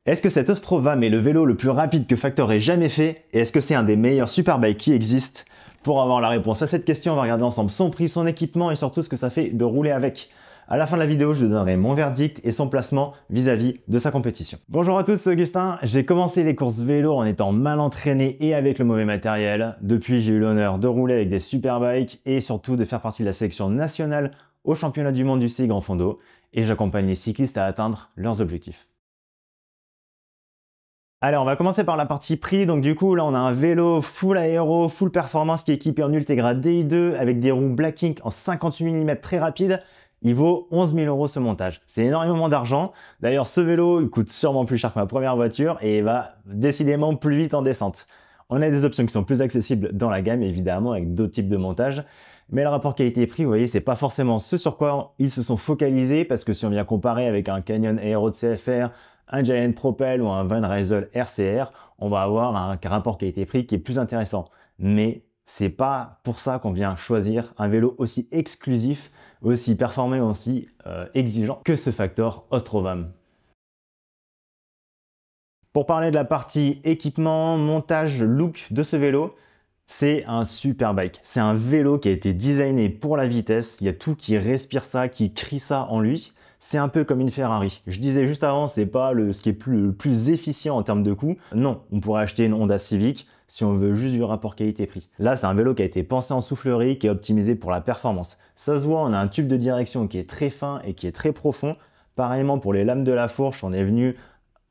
Est-ce que cet Ostrovam est le vélo le plus rapide que Factor ait jamais fait? Et est-ce que c'est un des meilleurs superbikes qui existent? Pour avoir la réponse à cette question, on va regarder ensemble son prix, son équipement et surtout ce que ça fait de rouler avec. À la fin de la vidéo, je vous donnerai mon verdict et son placement vis-à-vis de sa compétition. Bonjour à tous, c'est Augustin. J'ai commencé les courses vélo en étant mal entraîné et avec le mauvais matériel. Depuis, j'ai eu l'honneur de rouler avec des superbikes et surtout de faire partie de la sélection nationale au championnat du monde du CI Grand Fondo. Et j'accompagne les cyclistes à atteindre leurs objectifs. Allez, on va commencer par la partie prix. Donc du coup, là, on a un vélo full aéro, full performance qui est équipé en Ultegra DI2 avec des roues Black Ink en 58 mm très rapide. Il vaut 11 000 € ce montage. C'est énormément d'argent. D'ailleurs, ce vélo, il coûte sûrement plus cher que ma première voiture et il va décidément plus vite en descente. On a des options qui sont plus accessibles dans la gamme, évidemment, avec d'autres types de montage. Mais le rapport qualité-prix, vous voyez, c'est pas forcément ce sur quoi ils se sont focalisés parce que si on vient comparer avec un Canyon Aero de CFR, un Giant Propel ou un Van Rysel RCR, on va avoir un rapport qualité-prix qui est plus intéressant. Mais c'est pas pour ça qu'on vient choisir un vélo aussi exclusif, aussi performant, aussi exigeant que ce Factor Ostrovam. Pour parler de la partie équipement, montage, look de ce vélo, c'est un super bike. C'est un vélo qui a été designé pour la vitesse. Il y a tout qui respire ça, qui crie ça en lui. C'est un peu comme une Ferrari. Je disais juste avant, c'est pas ce qui est le plus efficient en termes de coût. Non, on pourrait acheter une Honda Civic si on veut juste du rapport qualité-prix. Là, c'est un vélo qui a été pensé en soufflerie, qui est optimisé pour la performance. Ça se voit, on a un tube de direction qui est très fin et qui est très profond. Pareillement pour les lames de la fourche, on est venu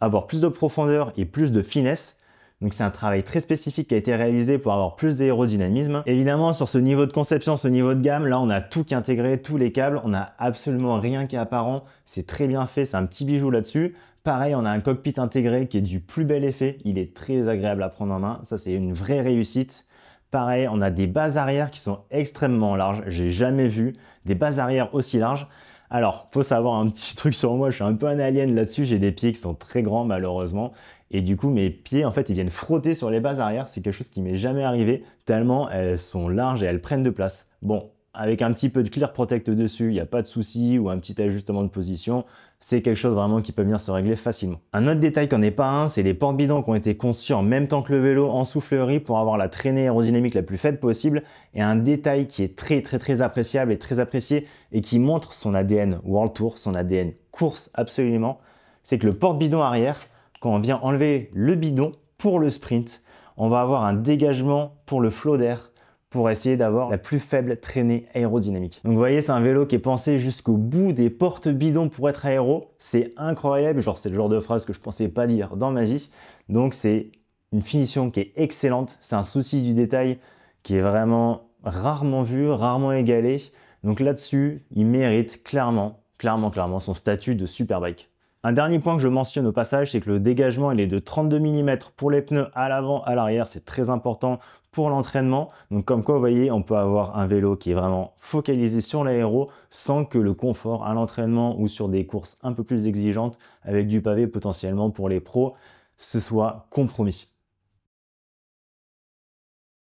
avoir plus de profondeur et plus de finesse. Donc c'est un travail très spécifique qui a été réalisé pour avoir plus d'aérodynamisme. Évidemment, sur ce niveau de conception, ce niveau de gamme, là on a tout qui est intégré, tous les câbles, on n'a absolument rien qui est apparent. C'est très bien fait, c'est un petit bijou là-dessus. Pareil, on a un cockpit intégré qui est du plus bel effet. Il est très agréable à prendre en main. Ça, c'est une vraie réussite. Pareil, on a des bases arrière qui sont extrêmement larges. J'ai jamais vu des bases arrière aussi larges. Alors, faut savoir un petit truc sur moi, je suis un peu un alien là-dessus, j'ai des pieds qui sont très grands malheureusement. Et du coup, mes pieds, en fait, ils viennent frotter sur les bases arrière. C'est quelque chose qui m'est jamais arrivé, tellement elles sont larges et elles prennent de place. Bon, avec un petit peu de Clear Protect dessus, il n'y a pas de souci, ou un petit ajustement de position, c'est quelque chose vraiment qui peut venir se régler facilement. Un autre détail qui n'en est pas un, c'est les porte-bidons qui ont été conçus en même temps que le vélo en soufflerie pour avoir la traînée aérodynamique la plus faible possible. Et un détail qui est très appréciable et très apprécié et qui montre son ADN World Tour, son ADN course absolument, c'est que le porte-bidon arrière, quand on vient enlever le bidon pour le sprint, on va avoir un dégagement pour le flot d'air pour essayer d'avoir la plus faible traînée aérodynamique. Donc vous voyez, c'est un vélo qui est pensé jusqu'au bout des portes bidons pour être aéro. C'est incroyable, genre c'est le genre de phrase que je pensais pas dire dans ma vie. Donc c'est une finition qui est excellente, c'est un souci du détail qui est vraiment rarement vu, rarement égalé. Donc là-dessus, il mérite clairement son statut de superbike. Un dernier point que je mentionne au passage, c'est que le dégagement il est de 32 mm pour les pneus à l'avant, à l'arrière. C'est très important pour l'entraînement. Donc comme quoi, vous voyez, on peut avoir un vélo qui est vraiment focalisé sur l'aéro sans que le confort à l'entraînement ou sur des courses un peu plus exigeantes avec du pavé potentiellement pour les pros, ce soit compromis.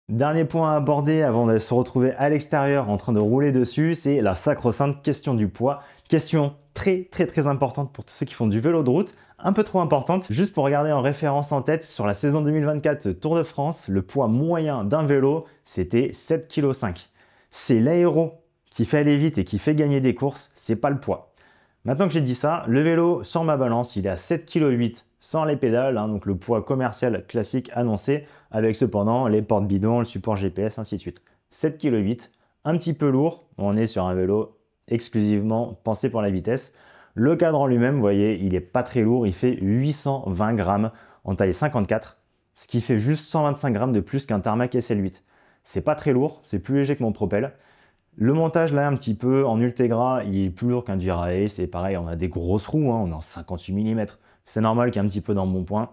Dernier point à aborder avant de se retrouver à l'extérieur en train de rouler dessus, c'est la sacro-sainte question du poids. Question très importante pour tous ceux qui font du vélo de route, un peu trop importante. Juste pour regarder en référence en tête, sur la saison 2024 Tour de France, le poids moyen d'un vélo, c'était 7,5 kg. C'est l'aéro qui fait aller vite et qui fait gagner des courses, c'est pas le poids. Maintenant que j'ai dit ça, le vélo sur ma balance, il est à 7,8 kg sans les pédales, donc le poids commercial classique annoncé, avec cependant les porte-bidons, le support GPS, ainsi de suite. 7,8 kg, un petit peu lourd, on est sur un vélo exclusivement pensé pour la vitesse. Le cadre en lui-même, vous voyez, il n'est pas très lourd, il fait 820 grammes en taille 54, ce qui fait juste 125 grammes de plus qu'un Tarmac SL8. C'est pas très lourd, c'est plus léger que mon Propel. Le montage là un petit peu en Ultegra, il est plus lourd qu'un Dura-Ace, c'est pareil, on a des grosses roues, on est en 58 mm. C'est normal qu'il y ait un petit peu dans mon point.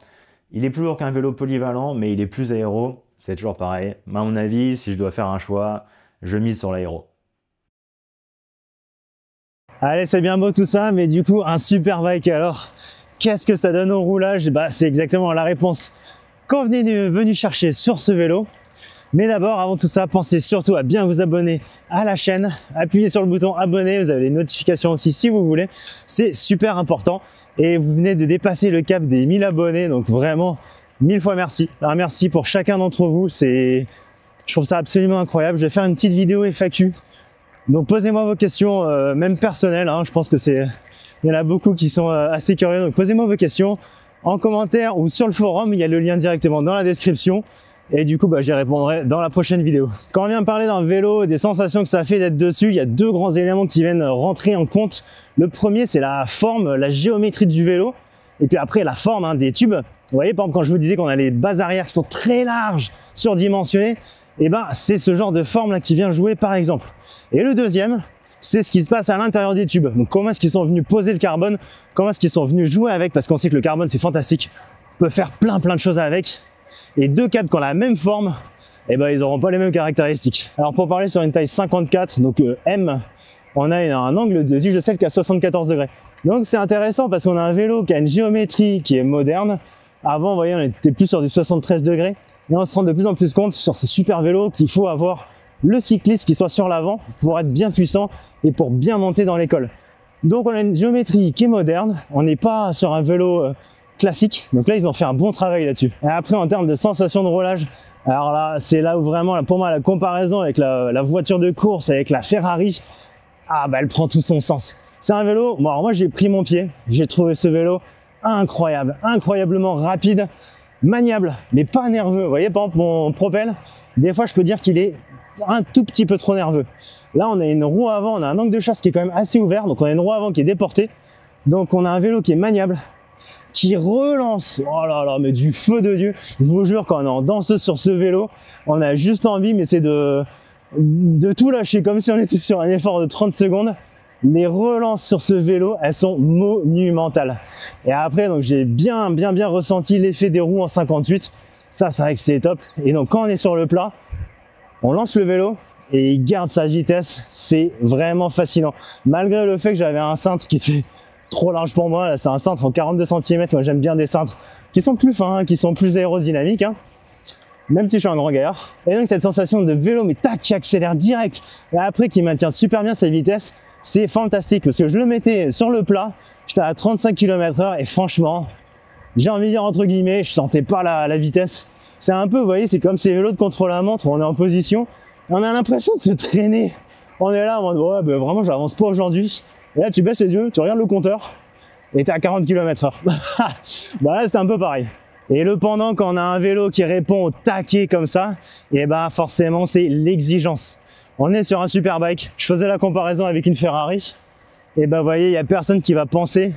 Il est plus lourd qu'un vélo polyvalent, mais il est plus aéro, c'est toujours pareil. Mais à mon avis, si je dois faire un choix, je mise sur l'aéro. Allez, c'est bien beau tout ça, mais du coup, un super bike alors, qu'est-ce que ça donne au roulage? Bah, c'est exactement la réponse qu'on est venu chercher sur ce vélo. Mais d'abord, avant tout ça, pensez surtout à bien vous abonner à la chaîne, appuyez sur le bouton abonner, vous avez les notifications aussi si vous voulez, c'est super important. Et vous venez de dépasser le cap des 1000 abonnés, donc vraiment 1000 fois merci. Un merci pour chacun d'entre vous, je trouve ça absolument incroyable. Je vais faire une petite vidéo FAQ, donc posez-moi vos questions, même personnelles, hein. Je pense que il y en a beaucoup qui sont assez curieux, donc posez-moi vos questions en commentaire ou sur le forum, il y a le lien directement dans la description. Et du coup, j'y répondrai dans la prochaine vidéo. Quand on vient parler d'un vélo et des sensations que ça fait d'être dessus, il y a deux grands éléments qui viennent rentrer en compte. Le premier, c'est la forme, la géométrie du vélo. Et puis après, la forme des tubes. Vous voyez, par exemple, quand je vous disais qu'on a les bases arrière qui sont très larges, surdimensionnées, et c'est ce genre de forme là qui vient jouer par exemple. Et le deuxième, c'est ce qui se passe à l'intérieur des tubes. Donc comment est-ce qu'ils sont venus poser le carbone, comment est-ce qu'ils sont venus jouer avec, parce qu'on sait que le carbone c'est fantastique. On peut faire plein de choses avec. Et deux câbles qui ont la même forme, ils n'auront pas les mêmes caractéristiques. Alors pour parler sur une taille 54, donc M, on a un angle de tige de selle qui est à 74 degrés. Donc c'est intéressant parce qu'on a un vélo qui a une géométrie qui est moderne. Avant, vous voyez, on était plus sur du 73 degrés. Et on se rend de plus en plus compte sur ces super vélos qu'il faut avoir le cycliste qui soit sur l'avant pour être bien puissant et pour bien monter dans l'école. Donc on a une géométrie qui est moderne. On n'est pas sur un vélo classique, donc là ils ont fait un bon travail là-dessus. Et après en termes de sensation de roulage, alors là c'est là où vraiment pour moi la comparaison avec la voiture de course, avec la Ferrari, elle prend tout son sens. C'est un vélo, alors moi j'ai pris mon pied, j'ai trouvé ce vélo incroyable, incroyablement rapide, maniable, mais pas nerveux. Vous voyez par exemple mon Propel, des fois je peux dire qu'il est un tout petit peu trop nerveux. Là on a une roue avant, on a un angle de chasse qui est quand même assez ouvert, donc on a une roue avant qui est déportée, donc on a un vélo qui est maniable, qui relance, oh là là, mais du feu de Dieu. Je vous jure, quand on est en danseuse sur ce vélo, on a juste envie, mais c'est de tout lâcher, comme si on était sur un effort de 30 secondes. Les relances sur ce vélo, elles sont monumentales. Et après, donc j'ai bien ressenti l'effet des roues en 58. Ça, c'est vrai que c'est top. Et donc quand on est sur le plat, on lance le vélo et il garde sa vitesse. C'est vraiment fascinant. Malgré le fait que j'avais un cintre qui était trop large pour moi, là c'est un cintre en 42 cm, moi j'aime bien des cintres qui sont plus fins, qui sont plus aérodynamiques, même si je suis un grand gaillard. Et donc cette sensation de vélo, mais tac, qui accélère direct, et après qui maintient super bien sa vitesse, c'est fantastique, parce que je le mettais sur le plat, j'étais à 35 km/h, et franchement, j'ai envie de dire entre guillemets, je sentais pas la vitesse. C'est un peu, vous voyez, c'est comme ces vélos de contre-la-montre où on est en position, on a l'impression de se traîner. On est là, on dit, ouais, vraiment j'avance pas aujourd'hui. Et là, tu baisses les yeux, tu regardes le compteur et t'es à 40 km/h. Là, c'est un peu pareil. Et le pendant, quand on a un vélo qui répond au taquet comme ça, forcément, c'est l'exigence. On est sur un super bike. Je faisais la comparaison avec une Ferrari. Et vous voyez, il n'y a personne qui va penser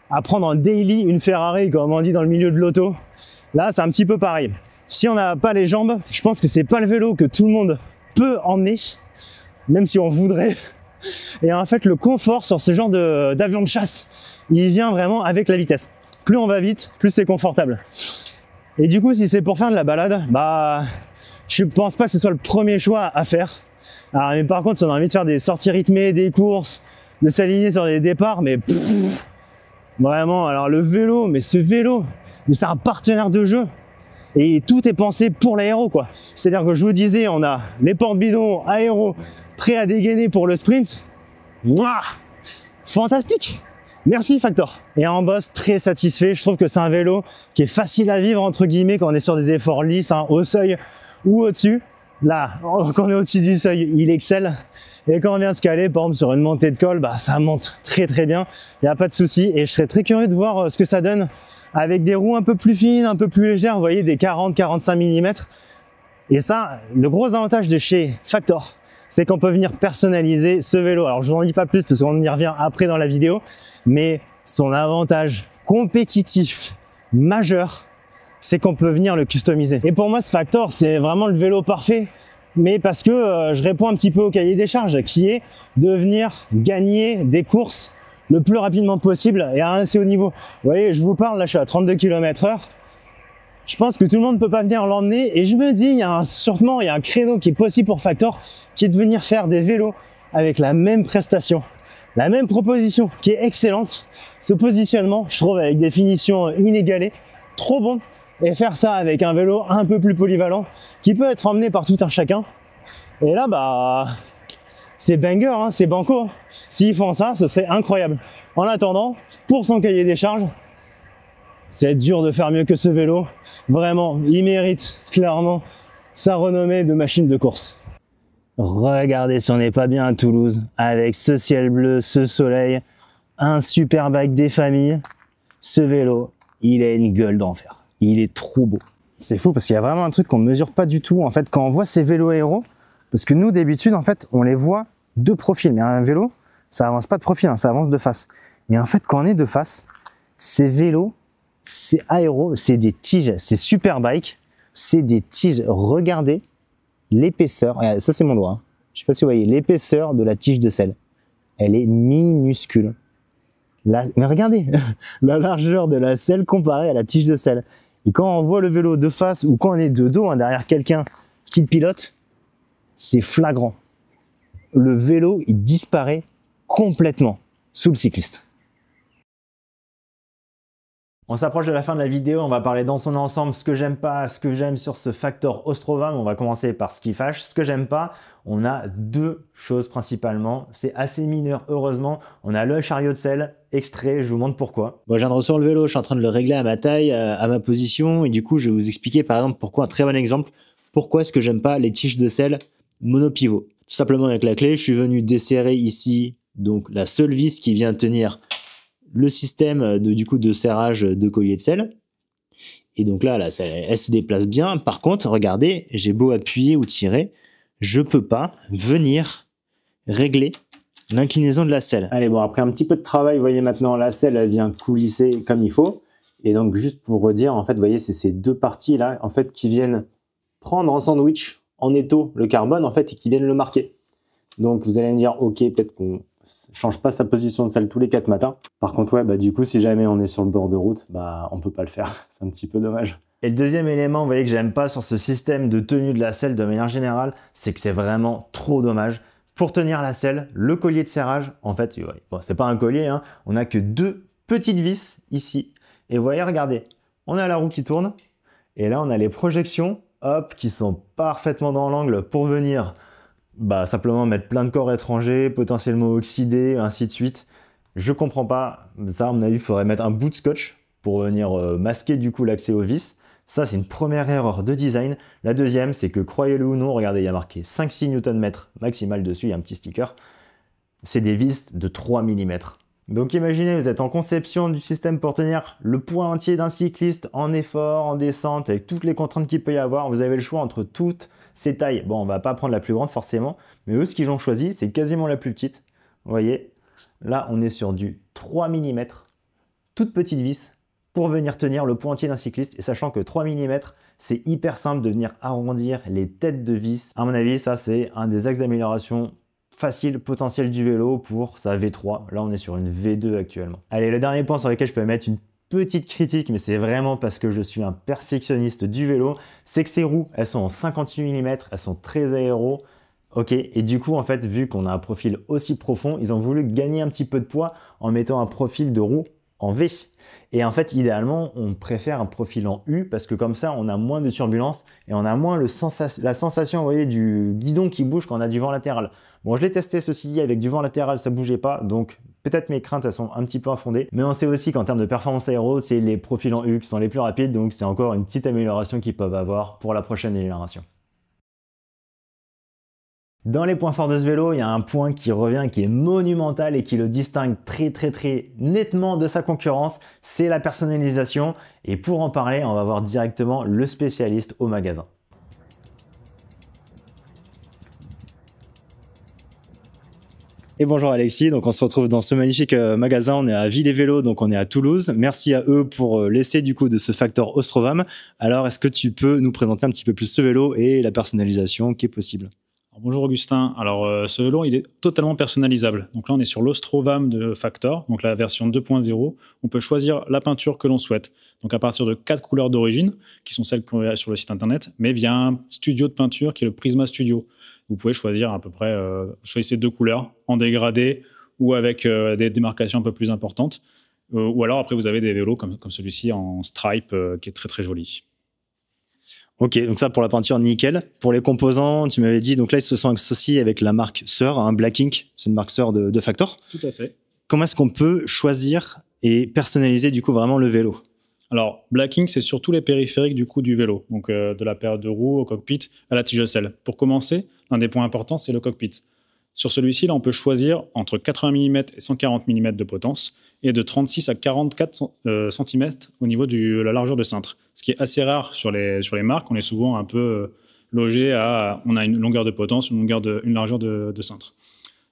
à prendre en daily une Ferrari, comme on dit dans le milieu de l'auto. Là, c'est un petit peu pareil. Si on n'a pas les jambes, je pense que c'est pas le vélo que tout le monde peut emmener, même si on voudrait. Et en fait, le confort sur ce genre d'avion de chasse, il vient vraiment avec la vitesse. Plus on va vite, plus c'est confortable. Et du coup, si c'est pour faire de la balade, je pense pas que ce soit le premier choix à faire. Alors, mais par contre, si on a envie de faire des sorties rythmées, des courses, de s'aligner sur des départs, mais vraiment, alors le vélo, mais ce vélo, c'est un partenaire de jeu. Et tout est pensé pour l'aéro, quoi. C'est-à-dire que je vous disais, on a les portes bidons aéro prêt à dégainer pour le sprint. Mouah, fantastique. Merci Factor. Et en boss, très satisfait. Je trouve que c'est un vélo qui est facile à vivre entre guillemets quand on est sur des efforts lisses, au seuil ou au-dessus. Là, quand on est au-dessus du seuil, il excelle. Et quand on vient se caler, par exemple sur une montée de col, ça monte très bien. Il n'y a pas de souci. Et je serais très curieux de voir ce que ça donne avec des roues un peu plus fines, un peu plus légères. Vous voyez, des 40-45 mm. Et ça, le gros avantage de chez Factor, c'est qu'on peut venir personnaliser ce vélo. Alors je vous en dis pas plus parce qu'on y revient après dans la vidéo, mais son avantage compétitif majeur, c'est qu'on peut venir le customiser. Et pour moi, ce Factor, c'est vraiment le vélo parfait, mais parce que je réponds un petit peu au cahier des charges, qui est de venir gagner des courses le plus rapidement possible et à un assez haut niveau. Vous voyez, je vous parle, là je suis à 32 km/h. Je pense que tout le monde ne peut pas venir l'emmener et je me dis, il y a un créneau qui est possible pour Factor, qui est de venir faire des vélos avec la même prestation, la même proposition qui est excellente. Ce positionnement, je trouve avec des finitions inégalées, trop bon. et faire ça avec un vélo un peu plus polyvalent qui peut être emmené par tout un chacun. Et là, bah, c'est banger, hein, c'est banco. S'ils font ça, ce serait incroyable. En attendant, pour son cahier des charges, c'est dur de faire mieux que ce vélo. Vraiment, il mérite clairement sa renommée de machine de course. Regardez si on n'est pas bien à Toulouse, avec ce ciel bleu, ce soleil, un super bike des familles. Ce vélo, il a une gueule d'enfer. Il est trop beau. C'est fou parce qu'il y a vraiment un truc qu'on ne mesure pas du tout. En fait, quand on voit ces vélos aéros, parce que nous, d'habitude, en fait, on les voit de profil. Mais un vélo, ça avance pas de profil, hein, ça avance de face. Et en fait, quand on est de face, ces vélos, c'est aéro, c'est des tiges, c'est super bike, c'est des tiges. Regardez l'épaisseur, ça c'est mon doigt, hein. Je sais pas si vous voyez, l'épaisseur de la tige de selle. Elle est minuscule. Mais regardez, la largeur de la selle comparée à la tige de selle. Et quand on voit le vélo de face ou quand on est de dos, hein, derrière quelqu'un qui le pilote, c'est flagrant. Le vélo, il disparaît complètement sous le cycliste. On s'approche de la fin de la vidéo, on va parler dans son ensemble ce que j'aime pas, ce que j'aime sur ce Factor Ostrovam. On va commencer par ce qui fâche. Ce que j'aime pas, on a deux choses principalement. C'est assez mineur, heureusement. On a le chariot de selle extrait, je vous montre pourquoi. Bon, je viens de recevoir le vélo, je suis en train de le régler à ma taille, à ma position, et du coup, je vais vous expliquer par exemple pourquoi, un très bon exemple, pourquoi est-ce que j'aime pas les tiges de selle monopivot. Tout simplement avec la clé, je suis venu desserrer ici donc la seule vis qui vient tenir le système de serrage de collier de selle. Et donc là, elle se déplace bien. Par contre, regardez, j'ai beau appuyer ou tirer, je peux pas venir régler l'inclinaison de la selle. Allez, bon, après un petit peu de travail, vous voyez maintenant, la selle, elle vient coulisser comme il faut. Et donc, juste pour redire, en fait, vous voyez, c'est ces deux parties-là, en fait, qui viennent prendre en sandwich, en étau, le carbone, en fait, et qui viennent le marquer. Donc, vous allez me dire, ok, peut-être qu'on change pas sa position de selle tous les 4 matins. Par contre, ouais, bah du coup, si jamais on est sur le bord de route, bah on peut pas le faire. C'est un petit peu dommage. Et le deuxième élément, vous voyez, que j'aime pas sur ce système de tenue de la selle de manière générale, c'est que c'est vraiment trop dommage. Pour tenir la selle, le collier de serrage, en fait, ouais, bon, c'est pas un collier, hein, on a que deux petites vis ici. Et vous voyez, regardez, on a la roue qui tourne, et là, on a les projections, hop, qui sont parfaitement dans l'angle pour venir simplement mettre plein de corps étrangers, potentiellement oxydés, ainsi de suite. Je comprends pas. Ça, à mon avis, il faudrait mettre un bout de scotch pour venir masquer du coup l'accès aux vis. Ça, c'est une première erreur de design. La deuxième, c'est que, croyez-le ou non, regardez, il y a marqué 5-6 Nm maximal dessus, il y a un petit sticker. C'est des vis de 3 mm. Donc imaginez, vous êtes en conception du système pour tenir le poids entier d'un cycliste en effort, en descente, avec toutes les contraintes qu'il peut y avoir. Vous avez le choix entre toutes ces tailles. Bon, on va pas prendre la plus grande forcément, mais eux, ce qu'ils ont choisi, c'est quasiment la plus petite. Vous voyez, là, on est sur du 3 mm, toute petite vis, pour venir tenir le poids entier d'un cycliste. Et sachant que 3 mm, c'est hyper simple de venir arrondir les têtes de vis. À mon avis, ça, c'est un des axes d'amélioration facile potentiel du vélo pour sa V3. Là, on est sur une V2 actuellement. Allez, le dernier point sur lequel je peux mettre une petite critique, mais c'est vraiment parce que je suis un perfectionniste du vélo, c'est que ces roues, elles sont en 58 mm, elles sont très aéro. Ok, et du coup, en fait, vu qu'on a un profil aussi profond, ils ont voulu gagner un petit peu de poids en mettant un profil de roue en V. Et en fait, idéalement, on préfère un profil en U parce que comme ça, on a moins de turbulence et on a moins la sensation, vous voyez, du guidon qui bouge quand on a du vent latéral. Bon, je l'ai testé, ceci dit, avec du vent latéral, ça bougeait pas, donc peut-être mes craintes, elles sont un petit peu infondées. Mais on sait aussi qu'en termes de performance aéro, c'est les profils en U qui sont les plus rapides, donc c'est encore une petite amélioration qu'ils peuvent avoir pour la prochaine génération. Dans les points forts de ce vélo, il y a un point qui revient, qui est monumental et qui le distingue très nettement de sa concurrence, c'est la personnalisation. Et pour en parler, on va voir directement le spécialiste au magasin. Et bonjour Alexis, donc on se retrouve dans ce magnifique magasin, on est à Ville et Vélo, donc on est à Toulouse. Merci à eux pour l'essai du coup de ce Factor Ostrovam. Alors est-ce que tu peux nous présenter un petit peu plus ce vélo et la personnalisation qui est possible? Alors, bonjour Augustin, alors ce vélo il est totalement personnalisable. Donc là on est sur l'Ostrovam de Factor, donc la version 2.0. On peut choisir la peinture que l'on souhaite. Donc à partir de 4 couleurs d'origine, qui sont celles qu'on a sur le site internet, mais via un studio de peinture qui est le Prisma Studio. Vous pouvez choisir à peu près, choisissez 2 couleurs, en dégradé ou avec des démarcations un peu plus importantes. Ou alors après vous avez des vélos comme celui-ci en stripe qui est très joli. Ok, donc ça pour la peinture, nickel. Pour les composants, tu m'avais dit, donc là, ils se sont associés avec la marque sœur, hein, Black Ink, c'est une marque sœur de Factor. Tout à fait. Comment est-ce qu'on peut choisir et personnaliser du coup vraiment le vélo? Alors, Black Ink, c'est sur tous les périphériques du coup du vélo, donc de la paire de roues au cockpit à la tige de selle. Pour commencer, l'un des points importants, c'est le cockpit. Sur celui-ci, là, on peut choisir entre 80 mm et 140 mm de potence et de 36 à 44 cm au niveau de la largeur de cintre. Ce qui est assez rare sur les marques. On est souvent un peu logé à... On a une longueur de potence, une largeur de cintre.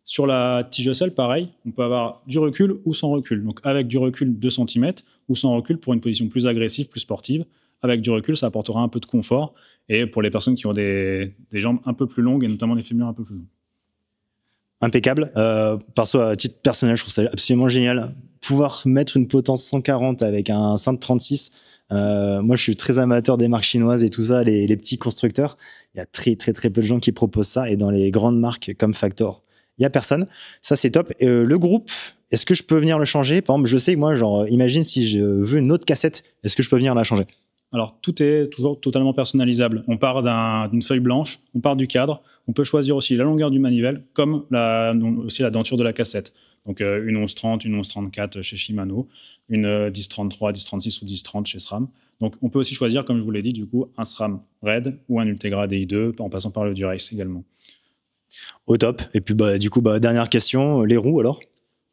Sur la tige de selle, pareil, on peut avoir du recul ou sans recul. Donc avec du recul 2 cm ou sans recul pour une position plus agressive, plus sportive. Avec du recul, ça apportera un peu de confort. Et pour les personnes qui ont des jambes un peu plus longues et notamment des fémurs un peu plus longs. Impeccable. Perso, à titre personnel, je trouve ça absolument génial. Pouvoir mettre une potence 140 avec un cintre 36. Moi, je suis très amateur des marques chinoises et tout ça, les petits constructeurs. Il y a très peu de gens qui proposent ça. Et dans les grandes marques comme Factor, il n'y a personne. Ça, c'est top. Le groupe, est-ce que je peux venir le changer? Par exemple, je sais que moi, genre, imagine si je veux une autre cassette, est-ce que je peux venir la changer? Alors, tout est toujours totalement personnalisable. On part d'une feuille blanche, on part du cadre. On peut choisir aussi la longueur du manivelle, comme aussi la denture de la cassette. Donc, une 1130, une 1134 chez Shimano, une 1033, 1036 ou 1030 chez SRAM. Donc, on peut aussi choisir, comme je vous l'ai dit, du coup, un SRAM Red ou un Ultegra DI2, en passant par le Durace également. Au top. Et puis, du coup, dernière question, les roues alors?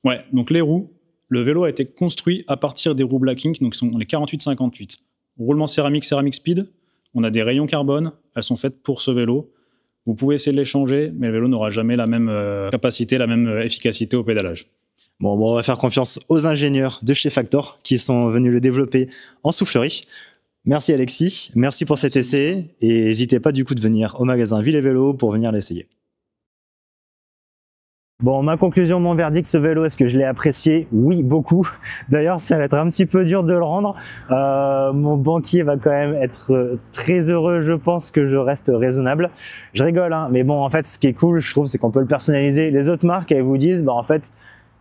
Ouais, donc les roues, le vélo a été construit à partir des roues Black Ink, donc ce sont les 48-58. Roulement céramique speed, on a des rayons carbone, elles sont faites pour ce vélo. Vous pouvez essayer de les changer, mais le vélo n'aura jamais la même capacité, la même efficacité au pédalage. Bon, on va faire confiance aux ingénieurs de chez Factor qui sont venus le développer en soufflerie. Merci Alexis, merci pour cet essai et n'hésitez pas du coup de venir au magasin Ville et Vélo pour venir l'essayer. Bon, ma conclusion, mon verdict, ce vélo, est-ce que je l'ai apprécié? Oui, beaucoup. D'ailleurs, ça va être un petit peu dur de le rendre. Mon banquier va quand même être très heureux, je pense que je reste raisonnable. Je rigole, hein, mais bon, en fait, ce qui est cool, je trouve, c'est qu'on peut le personnaliser. Les autres marques, elles vous disent, en fait,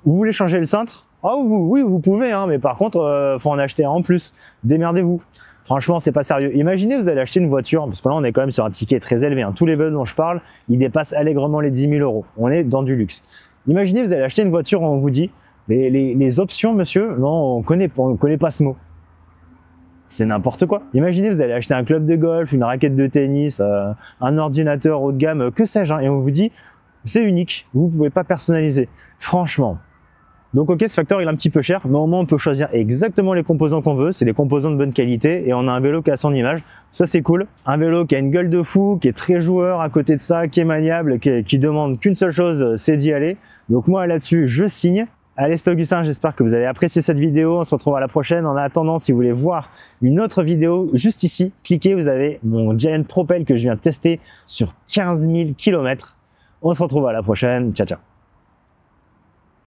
vous voulez changer le cintre? Oui, vous pouvez, hein, mais par contre, faut en acheter un en plus. Démerdez-vous. Franchement, c'est pas sérieux. Imaginez, vous allez acheter une voiture, parce que là, on est quand même sur un ticket très élevé. Hein. Tous les vélos dont je parle, ils dépassent allègrement les 10 000 €. On est dans du luxe. Imaginez, vous allez acheter une voiture où on vous dit, les options, monsieur, non, on connaît pas ce mot. C'est n'importe quoi. Imaginez, vous allez acheter un club de golf, une raquette de tennis, un ordinateur haut de gamme, que sais-je, hein, et on vous dit, c'est unique, vous pouvez pas personnaliser. Franchement. Donc ok, ce Factor il est un petit peu cher, mais au moins on peut choisir exactement les composants qu'on veut, c'est des composants de bonne qualité et on a un vélo qui a son image, ça c'est cool. Un vélo qui a une gueule de fou, qui est très joueur à côté de ça, qui est maniable, qui demande qu'une seule chose, c'est d'y aller. Donc moi là-dessus, je signe. Allez, c'est Augustin, j'espère que vous avez apprécié cette vidéo, on se retrouve à la prochaine. En attendant, si vous voulez voir une autre vidéo, juste ici, cliquez, vous avez mon Giant Propel que je viens tester sur 15 000 km. On se retrouve à la prochaine, ciao ciao.